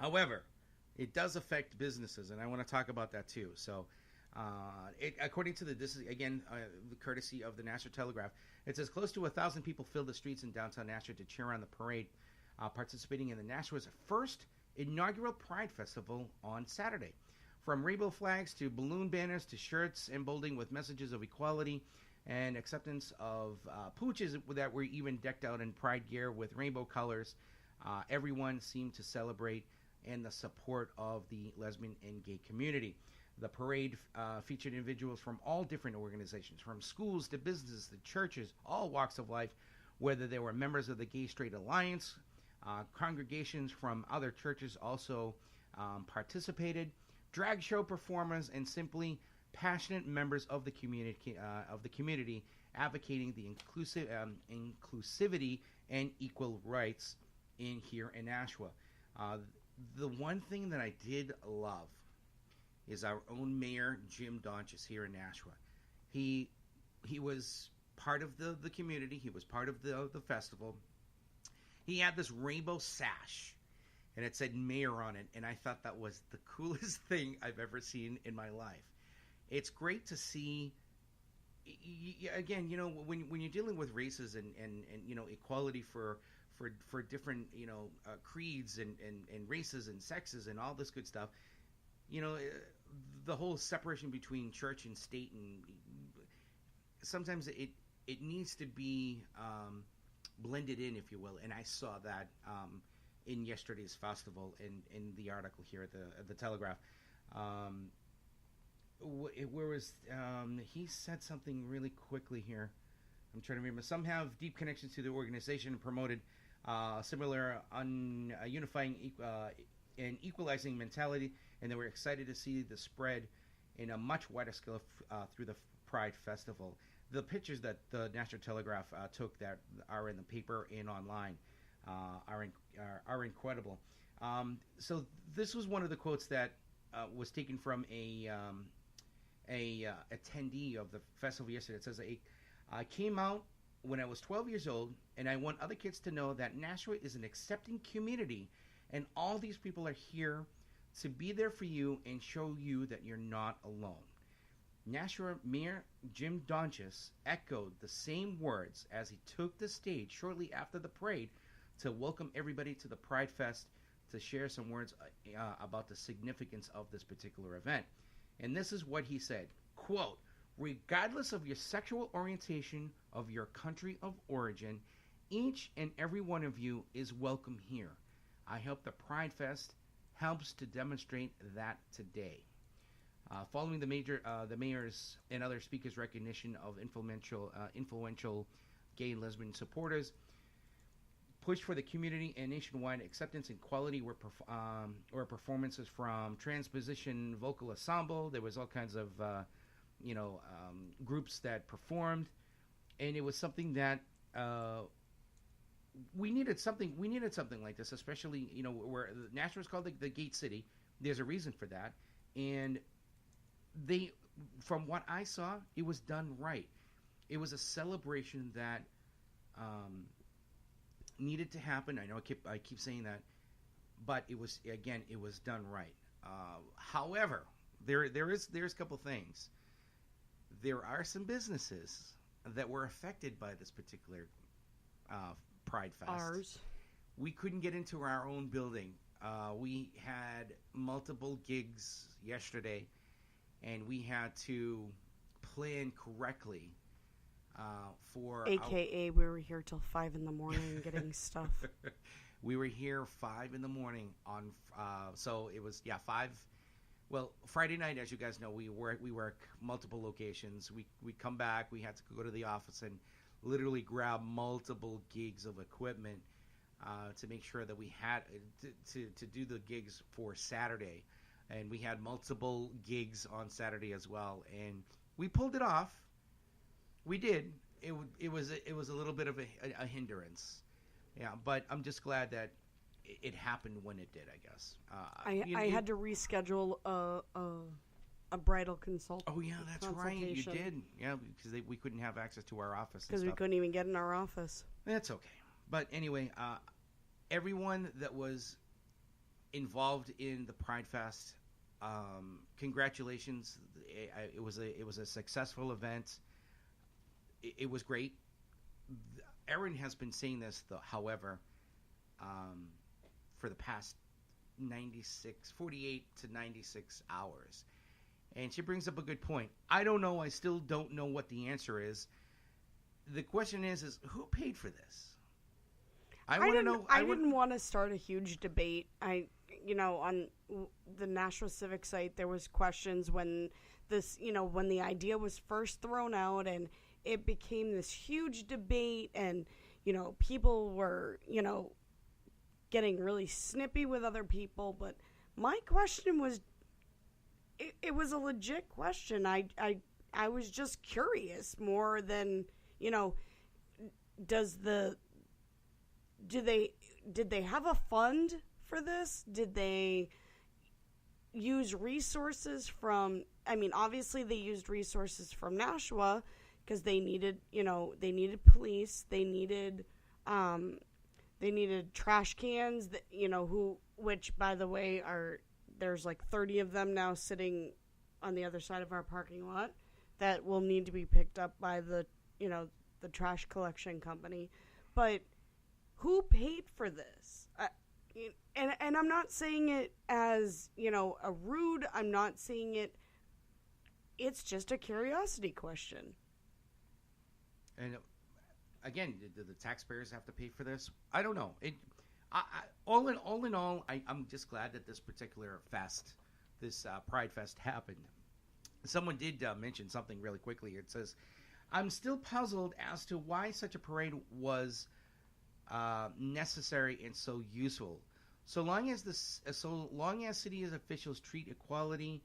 However, it does affect businesses, and I want to talk about that too. So, according to this is again the courtesy of the Nashua Telegraph. It says close to 1,000 people filled the streets in downtown Nashua to cheer on the parade, participating in the Nashua's first inaugural Pride Festival on Saturday. From rainbow flags to balloon banners to shirts emboldening with messages of equality and acceptance of pooches that were even decked out in pride gear with rainbow colors. Everyone seemed to celebrate and the support of the lesbian and gay community. The parade featured individuals from all different organizations, from schools to businesses to churches, all walks of life, whether they were members of the Gay Straight Alliance. Congregations from other churches also participated. Drag show performers and simply passionate members of the community advocating the inclusivity and equal rights here in Nashua. The one thing that I did love is our own mayor, Jim Donchis, here in Nashua. He was part of the community. He was part of the festival. He had this rainbow sash, and it said mayor on it, and I thought that was the coolest thing I've ever seen in my life. It's great to see, again, you know, when you're dealing with races and you know, equality for different, you know, creeds and races and sexes and all this good stuff, you know, the whole separation between church and state, and sometimes it needs to be blended in, if you will, and I saw that in yesterday's festival in the article here at the Telegraph. Where was he said something really quickly here. I'm trying to remember. Some have deep connections to the organization and promoted similar unifying and equalizing mentality, and they were excited to see the spread in a much wider scale through the Pride Festival. The pictures that the National Telegraph took that are in the paper and online are incredible. So this was one of the quotes that was taken from a attendee of the festival yesterday. It says, I came out when I was 12 years old, and I want other kids to know that Nashua is an accepting community, and all these people are here to be there for you and show you that you're not alone. Nashua Mayor Jim Donchis echoed the same words as he took the stage shortly after the parade to welcome everybody to the Pride Fest, to share some words about the significance of this particular event. And this is what he said, quote, regardless of your sexual orientation, of your country of origin, each and every one of you is welcome here. I hope the Pride Fest helps to demonstrate that today. Following the mayor's and other speakers' recognition of influential gay and lesbian supporters, push for the community and nationwide acceptance and quality were performances from Transposition Vocal Ensemble. There was all kinds of groups that performed, and it was something that we needed something like this, especially, you know, where Nashua is called the Gate City. There's a reason for that, and from what I saw, it was done right. It was a celebration that needed to happen. I know I keep saying that, but it was done right. However, there's a couple things. There are some businesses that were affected by this particular Pride Fest. Ours. We couldn't get into our own building. We had multiple gigs yesterday, and we had to plan correctly for... AKA, we were here till 5 in the morning getting stuff. We were here 5 in the morning on... so it was, 5... Well, Friday night, as you guys know, we work multiple locations. We come back, we had to go to the office and literally grab multiple gigs of equipment to make sure that we had to do the gigs for Saturday. And we had multiple gigs on Saturday as well, and we pulled it off. We did. It was a little bit of a hindrance, but I'm just glad that it happened when it did, I guess. I had to reschedule a bridal consult. Oh yeah, that's right. You did. Yeah, because we couldn't have access to our office. Because we couldn't even get in our office. That's okay. But anyway, everyone that was involved in the Pride Fest. Congratulations! It was a successful event. It was great. Erin has been saying this, though, however, for the past 48 to 96 hours. And she brings up a good point. I don't know. I still don't know what the answer is. The question is who paid for this? I want to know. I didn't want to start a huge debate. On the National Civic site, there was questions when when the idea was first thrown out, and it became this huge debate, and people were getting really snippy with other people. But my question was, it was a legit question. I was just curious more than did they have a fund for this? Did they use resources from, obviously they used resources from Nashua because they needed police, they needed trash cans that, which by the way there's like 30 of them now sitting on the other side of our parking lot that will need to be picked up by the trash collection company. But who paid for this? And I'm not saying it as, a rude, I'm not saying it, it's just a curiosity question. And again, do the taxpayers have to pay for this? I don't know. All in all, I'm just glad that this particular fest, this Pride Fest happened. Someone did mention something really quickly. It says, I'm still puzzled as to why such a parade was necessary and so useful. So long as city officials treat equality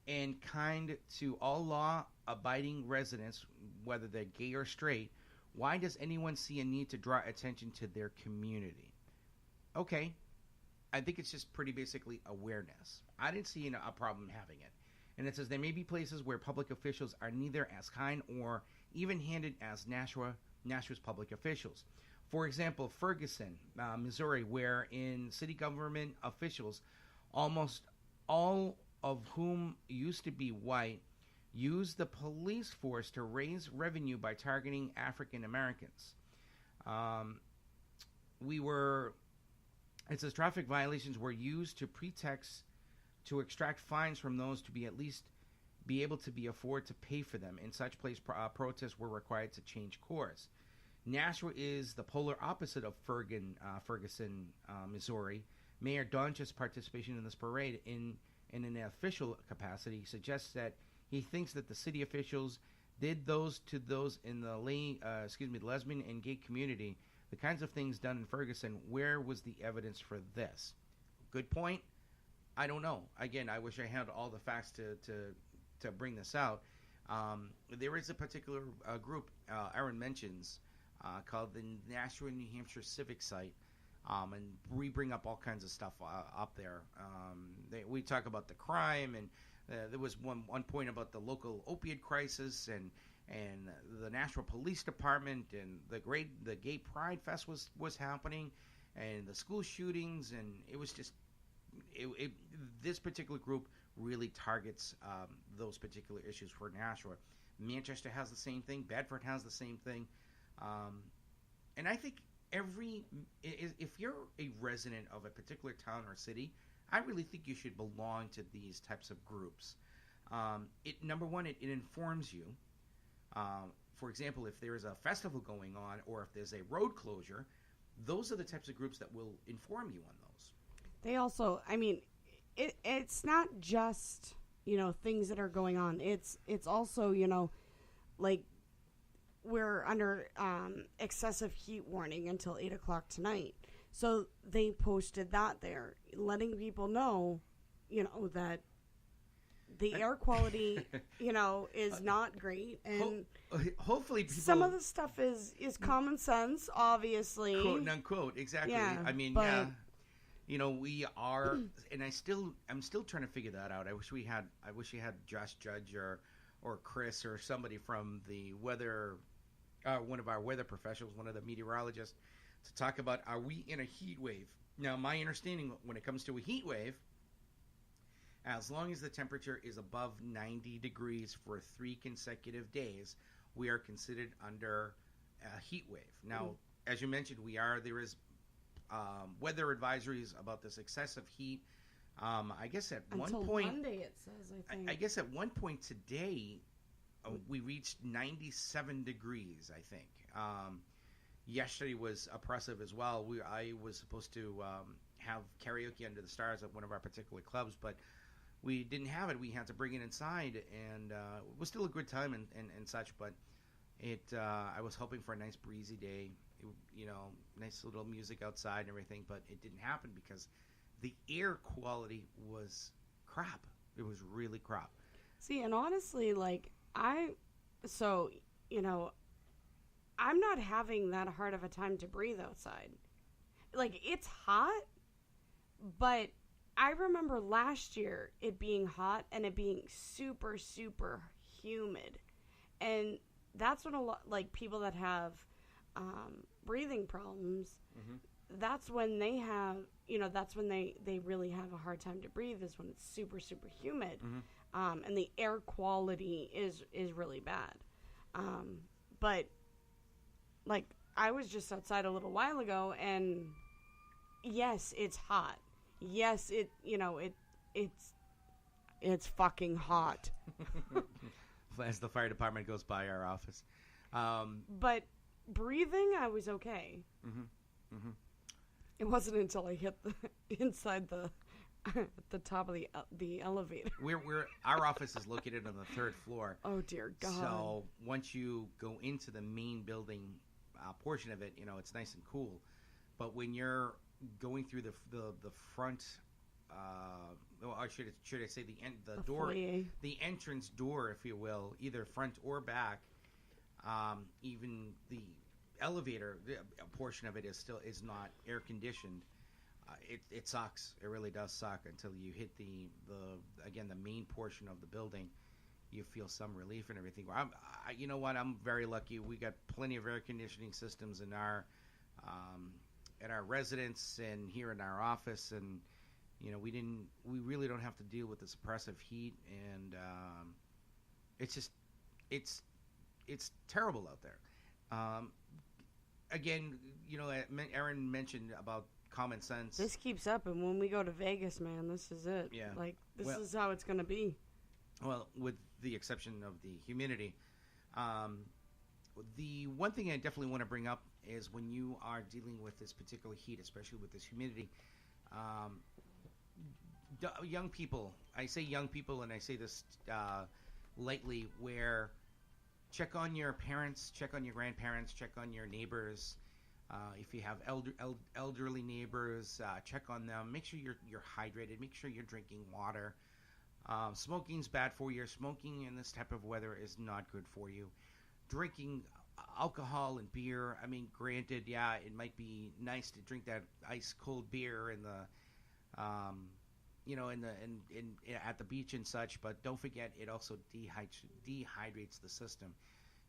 and kind to all law-abiding residents, whether they're gay or straight, why does anyone see a need to draw attention to their community? Okay, I think it's just pretty basically awareness. I didn't see a problem having it. And it says there may be places where public officials are neither as kind or even-handed as Nashua's public officials. For example, Ferguson, Missouri, where in city government officials, almost all of whom used to be white, used the police force to raise revenue by targeting African Americans. It says traffic violations were used to extract fines from those to be able to afford to pay for them. In such place, protests were required to change course. Nashua is the polar opposite of Ferguson, Missouri. Mayor Donch's participation in this parade in an official capacity suggests that he thinks that the city officials did those in the lesbian and gay community, the kinds of things done in Ferguson. Where was the evidence for this? Good point. I don't know. Again, I wish I had all the facts to bring this out. There is a particular group Erin mentions called the Nashua, New Hampshire Civic Site, and we bring up all kinds of stuff up there. We talk about the crime, and there was one point about the local opioid crisis, and the Nashua Police Department, and the Gay Pride Fest was happening, and the school shootings, and it was just this particular group really targets those particular issues for Nashua. Manchester has the same thing. Bedford has the same thing. And I think if you're a resident of a particular town or city, I really think you should belong to these types of groups. Number one, it informs you. For example, if there is a festival going on or if there's a road closure, those are the types of groups that will inform you on those. They also, it's not just, things that are going on. It's also, like, we're under excessive heat warning until 8 o'clock tonight. So they posted that there, letting people know, that the air quality, is not great. And hopefully people, some of the stuff is common sense, obviously. Quote unquote, exactly. Yeah, we are, and I'm still trying to figure that out. I wish we had Josh Judge or Chris or somebody from the weather, one of our weather professionals, one of the meteorologists, to talk about, are we in a heat wave? Now, my understanding when it comes to a heat wave, as long as the temperature is above 90 degrees for 3 consecutive days, we are considered under a heat wave. Now, as you mentioned, there is weather advisories about this excessive heat. I guess at Until one point, Monday it says, I think. I guess at one point today, we reached 97 degrees, I think. Yesterday was oppressive as well. I was supposed to have karaoke under the stars at one of our particular clubs, but we didn't have it. We had to bring it inside, and it was still a good time and such, but I was hoping for a nice breezy day, nice little music outside and everything, but it didn't happen because the air quality was crap. It was really crap. See, and honestly, I'm not having that hard of a time to breathe outside. Like, it's hot, but I remember last year it being hot and it being super, super humid. And that's when a lot, like, people that have breathing problems, that's when they have, that's when they really have a hard time to breathe, is when it's super, super humid. And the air quality is really bad. But, like, I was just outside a little while ago, and yes, it's hot. Yes, it's fucking hot. As the fire department goes by our office. But breathing, I was okay. It wasn't until I hit inside the top of the elevator. Our office is located on the 3rd floor. Oh dear God! So once you go into the main building portion of it, it's nice and cool. But when you're going through the front, or should I say the door, foyer. The entrance door, if you will, either front or back, even the elevator portion of it is not air conditioned. It sucks. It really does suck until you hit the main portion of the building. You feel some relief and everything. You know what? I'm very lucky. We got plenty of air conditioning systems in our residence and here in our office, and we really don't have to deal with this oppressive heat, and it's terrible out there. Again, Aaron mentioned about common sense. This keeps up, and when we go to Vegas, man, this is it. Yeah. Like, this is how it's going to be. Well, with the exception of the humidity. The one thing I definitely want to bring up is when you are dealing with this particular heat, especially with this humidity, young people, I say young people, and I say this lightly, where check on your parents, check on your grandparents, check on your neighbors. If you have elderly neighbors, check on them. Make sure you're hydrated. Make sure you're drinking water. Smoking's bad for you. Smoking in this type of weather is not good for you. Drinking alcohol and beer, I mean, granted, yeah, it might be nice to drink that ice cold beer in the at the beach and such, but don't forget it also dehydrates the system.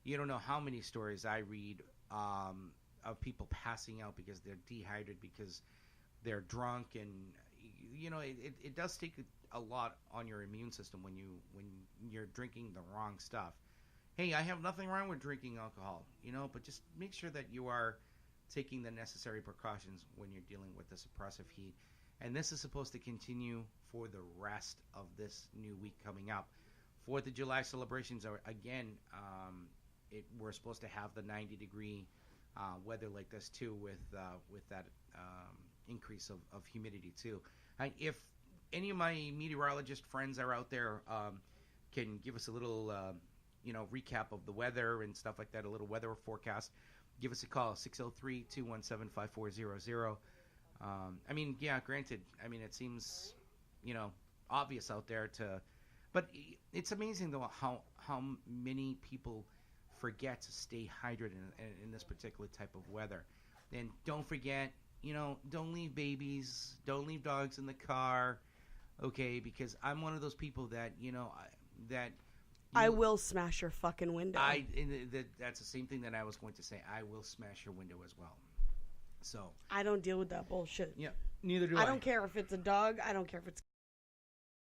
You don't know how many stories I read of people passing out because they're dehydrated, because they're drunk, and it does take a lot on your immune system when you're drinking the wrong stuff. Hey, I have nothing wrong with drinking alcohol, but just make sure that you are taking the necessary precautions when you're dealing with this oppressive heat. And this is supposed to continue for the rest of this new week coming up. 4th of July celebrations are, again, we're supposed to have the 90-degree weather like this, too, with that increase of humidity, too. If any of my meteorologist friends are out there, can give us a little recap of the weather and stuff like that, a little weather forecast, give us a call, 603-217-5400. I mean, yeah, granted, I mean, it seems, obvious out there but it's amazing, though, how many people forget to stay hydrated in this particular type of weather. And don't forget, don't leave babies, don't leave dogs in the car, okay, because I'm one of those people that, I will smash your fucking window. That's the same thing that I was going to say. I will smash your window as well. So I don't deal with that bullshit. yeah, neither do I don't care if it's a dog. I don't care if it's